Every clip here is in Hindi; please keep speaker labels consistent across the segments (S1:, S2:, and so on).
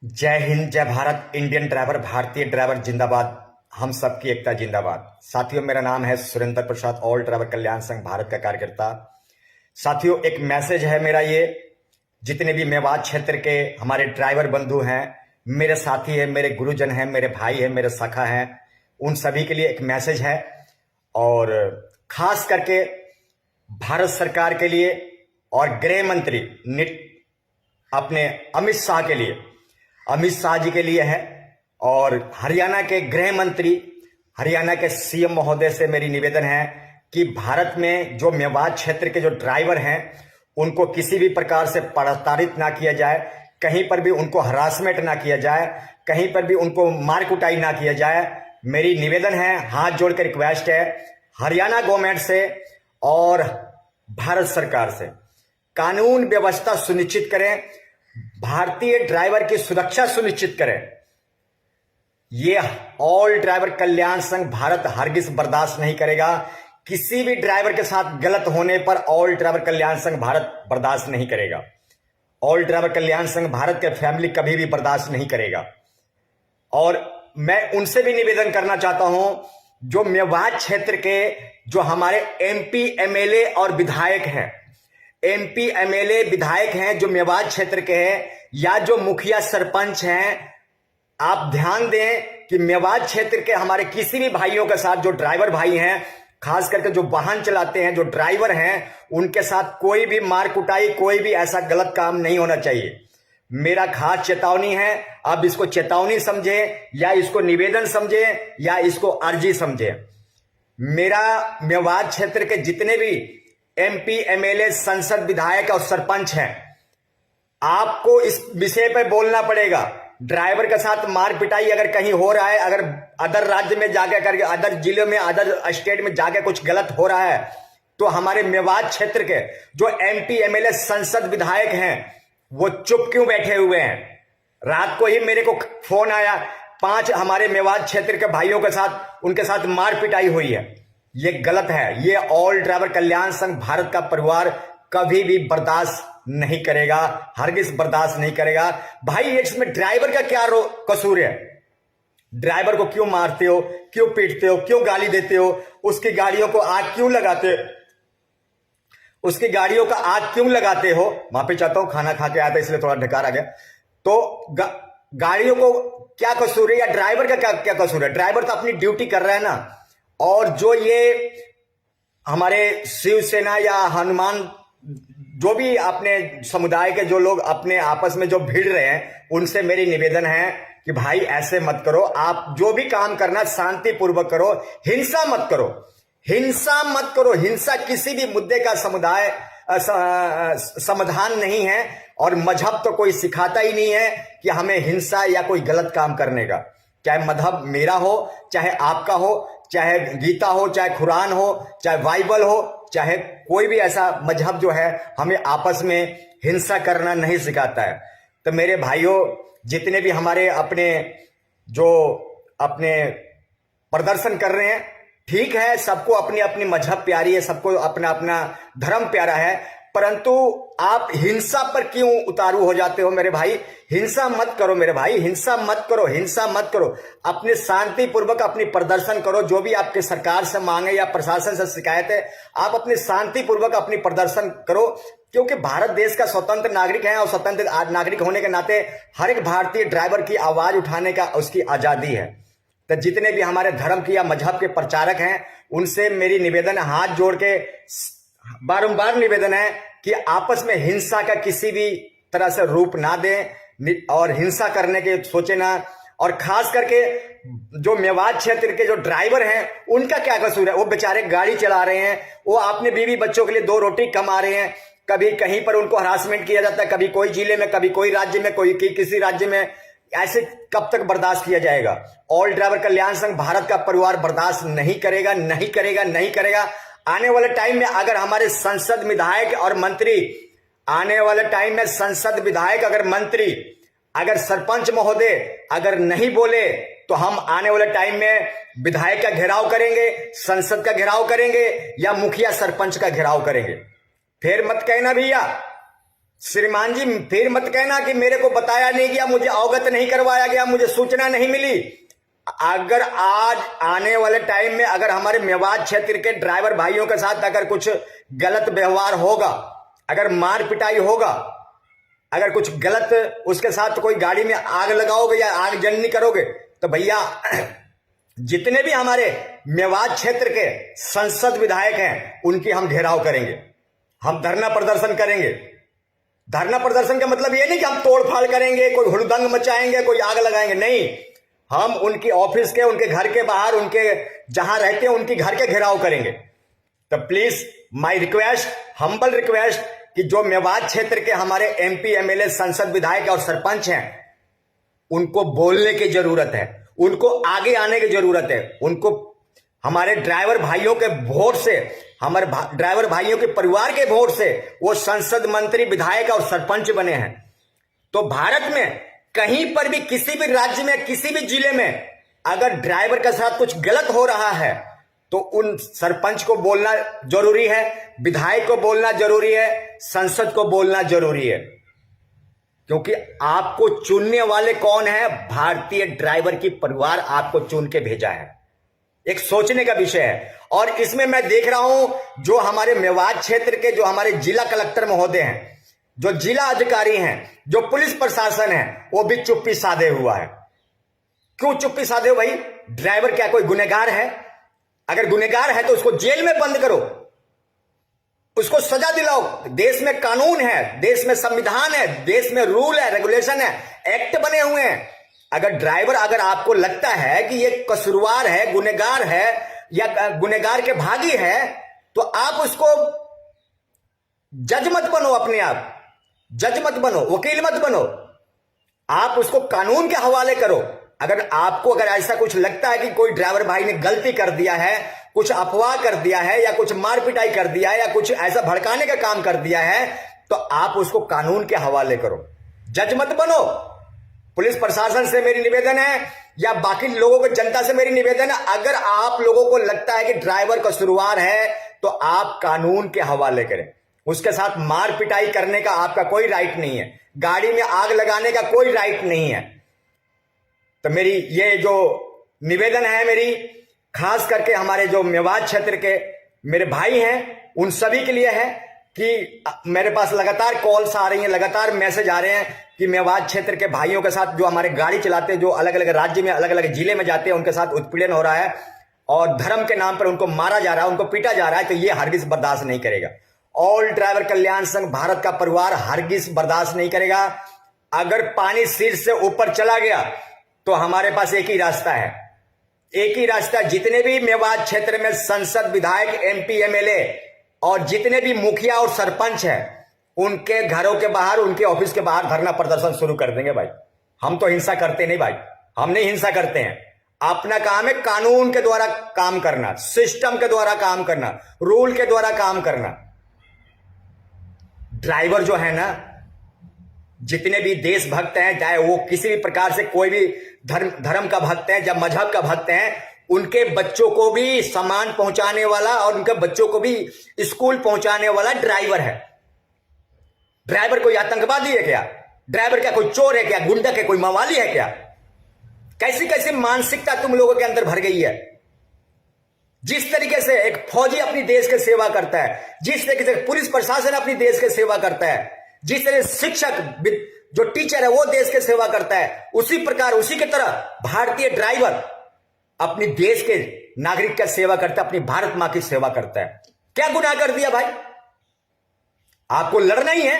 S1: जय हिंद, जय भारत। इंडियन ड्राइवर, भारतीय ड्राइवर जिंदाबाद। हम सबकी एकता जिंदाबाद। साथियों, मेरा नाम है सुरेंद्र प्रसाद, ऑल ड्राइवर कल्याण संघ भारत का कार्यकर्ता। साथियों, एक मैसेज है मेरा, ये जितने भी मेवात क्षेत्र के हमारे ड्राइवर बंधु हैं, मेरे साथी हैं, मेरे गुरुजन हैं, मेरे भाई हैं, मेरे सखा हैं, उन सभी के लिए एक मैसेज है। और खास करके भारत सरकार के लिए और गृह मंत्री अपने अमित शाह के लिए, अमित शाह जी के लिए है। और हरियाणा के गृह मंत्री, हरियाणा के सीएम महोदय से मेरी निवेदन है कि भारत में जो मेवात क्षेत्र के जो ड्राइवर हैं उनको किसी भी प्रकार से प्रताड़ित ना किया जाए, कहीं पर भी उनको हरासमेंट ना किया जाए, कहीं पर भी उनको मार कुटाई ना किया जाए। मेरी निवेदन है, हाथ जोड़कर रिक्वेस्ट है हरियाणा गवर्नमेंट से और भारत सरकार से, कानून व्यवस्था सुनिश्चित करें, भारतीय ड्राइवर की सुरक्षा सुनिश्चित करें। ये ऑल ड्राइवर कल्याण संघ भारत हरगिज बर्दाश्त नहीं करेगा। किसी भी ड्राइवर के साथ गलत होने पर ऑल ड्राइवर कल्याण संघ भारत बर्दाश्त नहीं करेगा। ऑल ड्राइवर कल्याण संघ भारत के फैमिली कभी भी बर्दाश्त नहीं करेगा। और मैं उनसे भी निवेदन करना चाहता हूं, जो मेवात क्षेत्र के जो हमारे एमपी एमएलए और विधायक हैं, एमपी एमएलए विधायक हैं जो मेवात क्षेत्र के हैं, या जो मुखिया सरपंच हैं, आप ध्यान दें कि मेवात क्षेत्र के हमारे किसी भी भाइयों के साथ, जो ड्राइवर भाई हैं, खास करके जो वाहन चलाते हैं, जो ड्राइवर हैं, उनके साथ कोई भी मार कुटाई, कोई भी ऐसा गलत काम नहीं होना चाहिए। मेरा खास चेतावनी है। अब इसको चेतावनी समझे या इसको निवेदन समझे या इसको अर्जी समझे। मेरा मेवात क्षेत्र के जितने भी एमपी एमएलए, संसद, विधायक और सरपंच हैं, आपको इस विषय पर बोलना पड़ेगा। ड्राइवर के साथ मार पिटाई अगर कहीं हो रहा है, अगर अदर राज्य में जाके करके, अदर जिले में, अदर स्टेट में जाके कुछ गलत हो रहा है, तो हमारे मेवात क्षेत्र के जो एमपी एमएलए, संसद, विधायक हैं, वो चुप क्यों बैठे हुए हैं? रात को ही मेरे को फोन आया, 5 हमारे मेवात क्षेत्र के भाइयों के साथ, उनके साथ मार पिटाई हुई है। ये गलत है। ये ऑल ड्राइवर कल्याण संघ भारत का परिवार कभी भी बर्दाश्त नहीं करेगा, हरगिज बर्दाश्त नहीं करेगा। भाई, इसमें ड्राइवर का क्या कसूर है? ड्राइवर को क्यों मारते हो, क्यों पीटते हो, क्यों गाली देते हो? उसकी गाड़ियों को आग क्यों लगाते, उसकी गाड़ियों का आग क्यों लगाते हो? माफी चाहता हूं, खाना खा के आया था इसलिए थोड़ा ढकार आ गया। तो गाड़ियों को क्या कसूर है, या ड्राइवर का क्या कसूर है? ड्राइवर तो अपनी ड्यूटी कर रहा है ना। और जो ये हमारे शिवसेना या हनुमान, जो भी अपने समुदाय के जो लोग अपने आपस में जो भिड़ रहे हैं, उनसे मेरी निवेदन है कि भाई ऐसे मत करो। आप जो भी काम करना शांतिपूर्वक करो, हिंसा मत करो, हिंसा मत करो। हिंसा किसी भी मुद्दे का समाधान नहीं है, और मजहब तो कोई सिखाता ही नहीं है कि हमें हिंसा या कोई गलत काम करने का। चाहे मजहब मेरा हो, चाहे आपका हो, चाहे गीता हो, चाहे कुरान हो, चाहे बाइबल हो, चाहे कोई भी ऐसा मजहब जो है, हमें आपस में हिंसा करना नहीं सिखाता है। तो मेरे भाइयों, जितने भी हमारे अपने प्रदर्शन कर रहे हैं, ठीक है, सबको अपनी अपनी मजहब प्यारी है, सबको अपना अपना धर्म प्यारा है, परंतु आप हिंसा पर क्यों उतारू हो जाते हो मेरे भाई? हिंसा मत करो मेरे भाई, हिंसा मत करो, हिंसा मत करो। अपने शांतिपूर्वक अपनी प्रदर्शन करो। जो भी आपके सरकार से मांगे या प्रशासन से शिकायत है, आप अपने शांतिपूर्वक अपनी प्रदर्शन करो, क्योंकि भारत देश का स्वतंत्र नागरिक है, और स्वतंत्र नागरिक होने के नाते हर एक भारतीय ड्राइवर की आवाज उठाने का उसकी आजादी है। तो जितने भी हमारे धर्म की या मजहब के प्रचारक हैं, उनसे मेरी निवेदन है, हाथ जोड़ के बारंबार निवेदन है कि आपस में हिंसा का किसी भी तरह से रूप ना दें, और हिंसा करने के सोचे ना। और खास करके जो मेवात क्षेत्र के जो ड्राइवर हैं, उनका क्या कसूर है? वो बेचारे गाड़ी चला रहे हैं, वो अपने बीवी बच्चों के लिए 2 रोटी कमा रहे हैं। कभी कहीं पर उनको हरासमेंट किया जाता है, कभी कोई जिले में, कभी कोई राज्य में, कोई किसी राज्य में। ऐसे कब तक बर्दाश्त किया जाएगा? ऑल ड्राइवर कल्याण संघ भारत का परिवार बर्दाश्त नहीं करेगा, नहीं करेगा, नहीं करेगा। आने वाले टाइम में अगर हमारे संसद, विधायक और मंत्री, आने वाले टाइम में संसद, विधायक, अगर मंत्री, अगर सरपंच महोदय अगर नहीं बोले, तो हम आने वाले टाइम में विधायक का घेराव करेंगे, संसद का घेराव करेंगे, या मुखिया सरपंच का घेराव करेंगे। फिर मत कहना भैया श्रीमान जी फिर मत कहना कि मेरे को बताया नहीं गया, मुझे अवगत नहीं करवाया गया, मुझे सूचना नहीं मिली। अगर आज आने वाले टाइम में अगर हमारे मेवात क्षेत्र के ड्राइवर भाइयों के साथ अगर कुछ गलत व्यवहार होगा, अगर मार पिटाई होगा, अगर कुछ गलत उसके साथ कोई गाड़ी में आग लगाओगे या आग जलनी करोगे, तो भैया जितने भी हमारे मेवात क्षेत्र के संसद विधायक हैं उनकी हम घेराव करेंगे, हम धरना प्रदर्शन करेंगे। धरना प्रदर्शन का मतलब ये नहीं कि हम तोड़फाड़ करेंगे, कोई हुड़दंग मचाएंगे, कोई आग लगाएंगे, नहीं। हम उनकी ऑफिस के, उनके घर के बाहर, उनके जहां रहते हैं उनकी घर के घेराव करेंगे। तो please my request, humble request, कि जो मेवात क्षेत्र के हमारे एमपी, एमएलए, संसद विधायक और सरपंच हैं उनको बोलने की जरूरत है, उनको आगे आने की जरूरत है। उनको हमारे ड्राइवर भाइयों के वोट से, हमारे ड्राइवर भाइयों के परिवार के वोट से वो संसद मंत्री, विधायक और सरपंच बने हैं। तो भारत में कहीं पर भी, किसी भी राज्य में, किसी भी जिले में अगर ड्राइवर के साथ कुछ गलत हो रहा है तो उन सरपंच को बोलना जरूरी है, विधायक को बोलना जरूरी है, संसद को बोलना जरूरी है। क्योंकि आपको चुनने वाले कौन है? भारतीय ड्राइवर की परिवार आपको चुन के भेजा है। एक सोचने का विषय है। और इसमें मैं देख रहा हूं जो हमारे मेवात क्षेत्र के, जो हमारे जिला कलेक्टर महोदय हैं, जो जिला अधिकारी हैं, जो पुलिस प्रशासन है, वो भी चुप्पी साधे हुआ है। क्यों चुप्पी साधे हो भाई? ड्राइवर क्या कोई गुनहगार है? अगर गुनहगार है तो उसको जेल में बंद करो, उसको सजा दिलाओ। देश में कानून है, देश में संविधान है, देश में रूल है, रेगुलेशन है, एक्ट बने हुए हैं। अगर ड्राइवर, अगर आपको लगता है कि ये कसूरवार है, गुनहगार है या गुनहगार के भागी है, तो आप उसको जज मत बनो, अपने आप जज मत बनो, वकील मत बनो, आप उसको कानून के हवाले करो। अगर आपको अगर ऐसा कुछ लगता है कि कोई ड्राइवर भाई ने गलती कर दिया है, कुछ अफवाह कर दिया है या कुछ मार पिटाई कर दिया है या कुछ ऐसा भड़काने का काम कर दिया है, तो आप उसको कानून के हवाले करो, जज मत बनो। पुलिस प्रशासन से मेरी निवेदन है या बाकी लोगों को, जनता से मेरी निवेदन है, अगर आप लोगों को लगता है कि ड्राइवर कसूरवार है तो आप कानून के हवाले करें। उसके साथ मार पिटाई करने का आपका कोई राइट नहीं है, गाड़ी में आग लगाने का कोई राइट नहीं है। तो मेरी ये जो निवेदन है, मेरी खास करके हमारे जो मेवात क्षेत्र के मेरे भाई हैं उन सभी के लिए है कि मेरे पास लगातार कॉल्स आ रही हैं, लगातार मैसेज आ रहे हैं कि मेवात क्षेत्र के भाइयों के साथ, जो हमारे गाड़ी चलाते हैं, जो अलग अलग राज्य में, अलग अलग जिले में जाते हैं, उनके साथ उत्पीड़न हो रहा है और धर्म के नाम पर उनको मारा जा रहा है, उनको पीटा जा रहा है। तो ये हरगिज बर्दाश्त नहीं करेगा। ऑल ड्राइवर कल्याण संघ भारत का परिवार हरगिज बर्दाश्त नहीं करेगा। अगर पानी सिर से ऊपर चला गया तो हमारे पास एक ही रास्ता है, एक ही रास्ता। जितने भी मेवात क्षेत्र में संसद, विधायक, एमपी, एमएलए और जितने भी मुखिया और सरपंच हैं, उनके घरों के बाहर, उनके ऑफिस के बाहर धरना प्रदर्शन शुरू कर देंगे भाई। हम तो हिंसा करते नहीं भाई, हम नहीं हिंसा करते हैं। अपना काम है कानून के द्वारा काम करना, सिस्टम के द्वारा काम करना, रूल के द्वारा काम करना। ड्राइवर जो है ना, जितने भी देशभक्त हैं, चाहे वो किसी भी प्रकार से कोई भी धर्म का भक्त है, जब मजहब का भक्त है, उनके बच्चों को भी सामान पहुंचाने वाला और उनके बच्चों को भी स्कूल पहुंचाने वाला ड्राइवर है। ड्राइवर कोई आतंकवादी है क्या? ड्राइवर क्या कोई चोर है क्या? गुंडा है? कोई मवाली है क्या? कैसी कैसी मानसिकता तुम लोगों के अंदर भर गई है। जिस तरीके से एक फौजी अपनी देश की सेवा करता है, जिस तरीके से पुलिस प्रशासन अपनी देश की सेवा करता है, जिस तरह शिक्षक, जो टीचर है, वो देश की सेवा करता है, उसी प्रकार, उसी की तरह भारतीय ड्राइवर अपनी देश के नागरिक का सेवा करता है, अपनी भारत मां की सेवा करता है। क्या गुनाह कर दिया भाई? आपको लड़ना ही है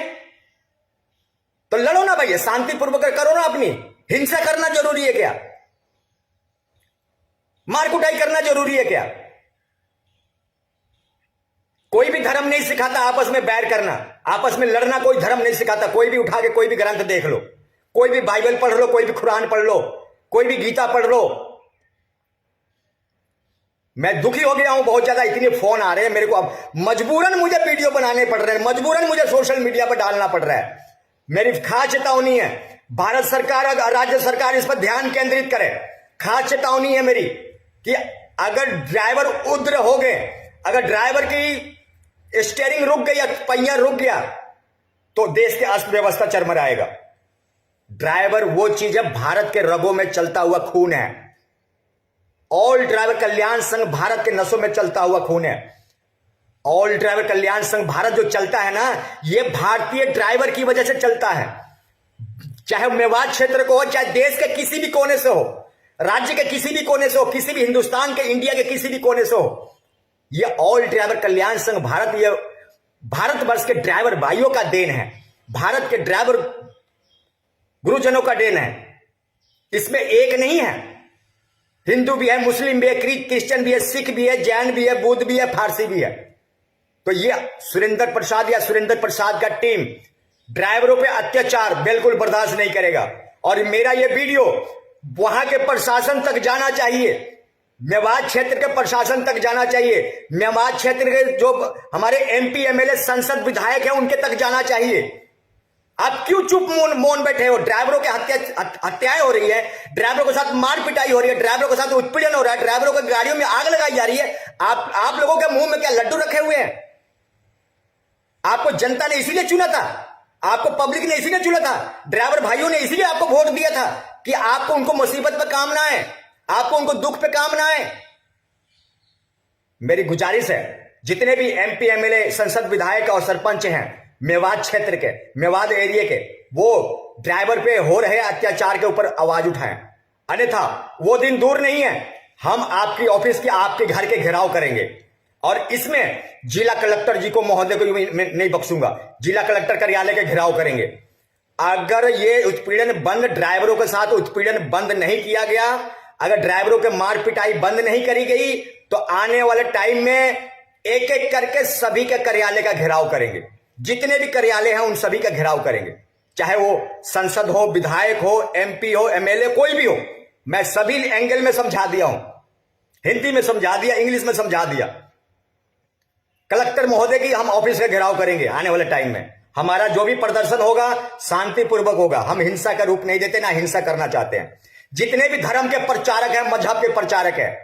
S1: तो लड़ो ना भाई, शांतिपूर्वक करो ना। अपनी हिंसा करना जरूरी है क्या? मार कुटाई करना जरूरी है क्या? कोई भी धर्म नहीं सिखाता आपस में बैर करना, आपस में लड़ना कोई धर्म नहीं सिखाता। कोई भी उठा के कोई भी ग्रंथ देख लो, कोई भी बाइबल पढ़ लो, कोई भी कुरान पढ़ लो, कोई भी गीता पढ़ लो। मैं दुखी हो गया हूं बहुत ज्यादा, इतने फोन आ रहे हैं मेरे को, अब मजबूरन मुझे वीडियो बनाने पड़ रहे हैं, मजबूरन मुझे सोशल मीडिया पर डालना पड़ रहा है। मेरी खास चेतावनी है, भारत सरकार और राज्य सरकार इस पर ध्यान केंद्रित करे। खास चेतावनी है मेरी कि अगर ड्राइवर उग्र हो गए, अगर ड्राइवर की स्टीयरिंग रुक गई या पहिया रुक गया, तो देश की अर्थव्यवस्था चरमराएगा। ड्राइवर वो चीज है, भारत के रगों में चलता हुआ खून है। ऑल ड्राइवर कल्याण संघ भारत के नसों में चलता हुआ खून है। ऑल ड्राइवर कल्याण संघ भारत जो चलता है ना, ये भारतीय ड्राइवर की वजह से चलता है। चाहे मेवात क्षेत्र को हो, चाहे देश के किसी भी कोने से हो, राज्य के किसी भी कोने से हो, किसी भी हिंदुस्तान के, इंडिया के किसी भी कोने से हो, ये ऑल ड्राइवर कल्याण संघ भारत, ये भारतवर्ष के ड्राइवर भाइयों का देन है, भारत के ड्राइवर गुरुजनों का देन है। इसमें एक नहीं है, हिंदू भी है, मुस्लिम भी है, क्रिश्चियन भी है, सिख भी है, जैन भी है, बुद्ध भी है, फारसी भी है। तो ये सुरेंद्र प्रसाद या सुरेंद्र प्रसाद का टीम ड्राइवरों पे अत्याचार बिल्कुल बर्दाश्त नहीं करेगा। और मेरा ये वीडियो वहां के प्रशासन तक जाना चाहिए, मेवात क्षेत्र के प्रशासन तक जाना चाहिए, मेवात क्षेत्र के जो हमारे एमपी एमएलए संसद विधायक हैं उनके तक जाना चाहिए। आप क्यों चुप मौन बैठे हो? ड्राइवरों के हत्याएं हो रही है, ड्राइवरों के साथ मार पिटाई हो रही है, ड्राइवरों के साथ उत्पीड़न हो रहा है, ड्राइवरों की गाड़ियों में आग लगाई जा रही है। आप लोगों के मुंह में क्या लड्डू रखे हुए हैं? आपको जनता ने इसीलिए चुना था, आपको पब्लिक ने इसीलिए चुना था, ड्राइवर भाइयों ने इसीलिए आपको वोट दिया था कि आपको उनको मुसीबत पे काम ना आए, आपको उनको दुख पे काम ना आए। मेरी गुजारिश है, जितने भी एमपी एमएलए संसद विधायक और सरपंच हैं मेवात क्षेत्र के, मेवात एरिया के, वो ड्राइवर पे हो रहे अत्याचार के ऊपर आवाज उठाएं, अन्यथा वो दिन दूर नहीं है, हम आपकी ऑफिस के, आपके घर के घेराव करेंगे। और इसमें जिला कलेक्टर जी को, महोदय को नहीं बख्शूंगा, जिला कलेक्टर कार्यालय के घेराव करेंगे। अगर ये उत्पीड़न बंद, ड्राइवरों के साथ उत्पीड़न बंद नहीं किया गया, अगर ड्राइवरों के मार पिटाई बंद नहीं करी गई, तो आने वाले टाइम में एक एक करके सभी के कार्यालय का घेराव करेंगे। जितने भी कार्यालय हैं उन सभी का घेराव करेंगे, चाहे वो संसद हो, विधायक हो, एमपी हो, एमएलए, कोई भी हो। मैं सभी एंगल में समझा दिया हूं, हिंदी में समझा दिया, इंग्लिश में समझा दिया। कलेक्टर महोदय की हम ऑफिस का घेराव करेंगे। आने वाले टाइम में हमारा जो भी प्रदर्शन होगा शांतिपूर्वक होगा, हम हिंसा का रूप नहीं देते, ना हिंसा करना चाहते हैं। जितने भी धर्म के प्रचारक हैं, मजहब के प्रचारक हैं,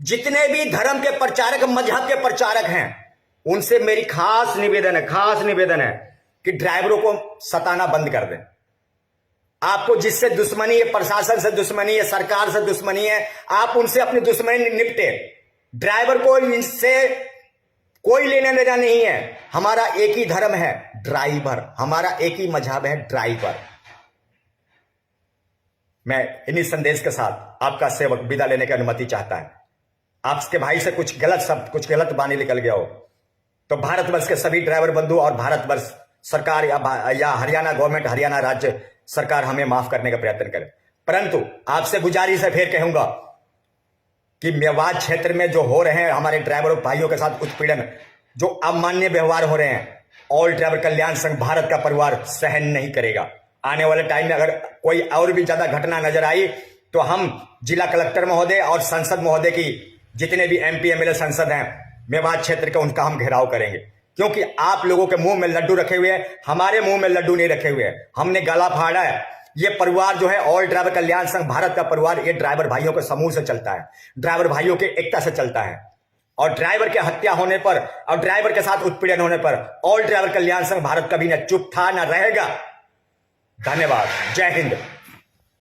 S1: जितने भी धर्म के प्रचारक, मजहब के प्रचारक हैं, उनसे मेरी खास निवेदन है कि ड्राइवरों को सताना बंद कर दें। आपको जिससे दुश्मनी है, प्रशासन से दुश्मनी है, सरकार से दुश्मनी है, आप उनसे अपनी दुश्मनी निपटे। ड्राइवर को इनसे कोई लेना देना नहीं है। हमारा एक ही धर्म है, ड्राइवर, हमारा एक ही मजहब है, ड्राइवर। मैं इन्हीं संदेश के साथ आपका सेवक विदा लेने की अनुमति चाहता है। आपके भाई से कुछ गलत वाणी निकल गया हो तो भारतवर्ष के सभी ड्राइवर बंधु और भारतवर्ष सरकार या हरियाणा गवर्नमेंट, हरियाणा राज्य सरकार हमें माफ करने का प्रयत्न करे। परंतु आपसे गुजारिश है, फिर कहूंगा कि मेवात क्षेत्र में जो हो रहे हैं हमारे ड्राइवरों भाइयों के साथ उत्पीड़न, जो अमान्य व्यवहार हो रहे हैं, ऑल ड्राइवर कल्याण संघ भारत का परिवार सहन नहीं करेगा। आने वाले टाइम में अगर कोई और भी ज्यादा घटना नजर आई तो हम जिला कलेक्टर महोदय और संसद महोदय की, जितने भी एमपी एमएलए संसद हैं मेवात क्षेत्र के, उनका हम घेराव करेंगे। क्योंकि आप लोगों के मुंह में लड्डू रखे हुए हैं, हमारे मुंह में लड्डू नहीं रखे हुए हैं। हमने गला फाड़ा है। ये परिवार जो है ऑल ड्राइवर कल्याण संघ भारत का परिवार, ये ड्राइवर भाइयों के समूह से चलता है, ड्राइवर भाइयों के एकता से चलता है। और ड्राइवर के हत्या होने पर और ड्राइवर के साथ उत्पीड़न होने पर ऑल ड्राइवर कल्याण संघ भारत कभी न चुप था, न रहेगा। धन्यवाद। जय हिंद।